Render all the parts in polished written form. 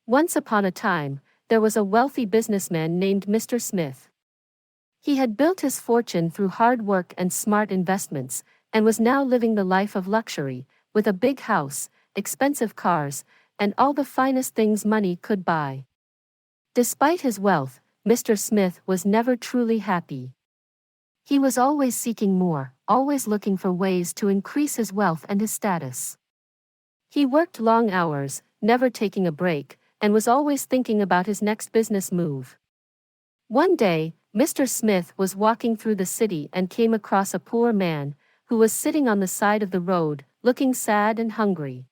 Once upon a time, there was a wealthy businessman named Mr. Smith. He had built his fortune through hard work and smart investments, and was now living the life of luxury, with a big house, expensive cars, and all the finest things money could buy. Despite his wealth, Mr. Smith was never truly happy. He was always seeking more, always looking for ways to increase his wealth and his status. He worked long hours, never taking a break, and was always thinking about his next business move. One day, Mr. Smith was walking through the city and came across a poor man, who was sitting on the side of the road, looking sad and hungry.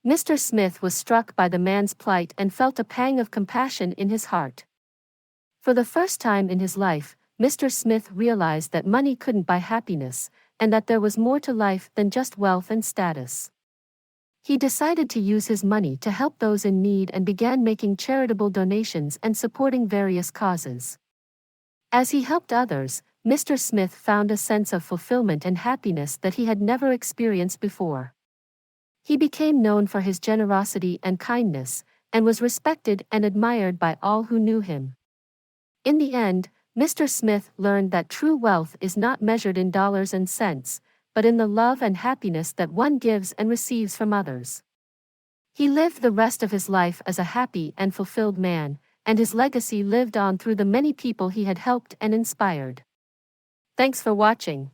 Mr. Smith was struck by the man's plight and felt a pang of compassion in his heart. For the first time in his life, Mr. Smith realized that money couldn't buy happiness, and that there was more to life than just wealth and status. He decided to use his money to help those in need and began making charitable donations and supporting various causes. As he helped others, Mr. Smith found a sense of fulfillment and happiness that he had never experienced before. He became known for his generosity and kindness, and was respected and admired by all who knew him. In the end, Mr. Smith learned that true wealth is not measured in dollars and cents, but in the love and happiness that one gives and receives from others. He lived the rest of his life as a happy and fulfilled man, and his legacy lived on through the many people he had helped and inspired. Thanks for watching.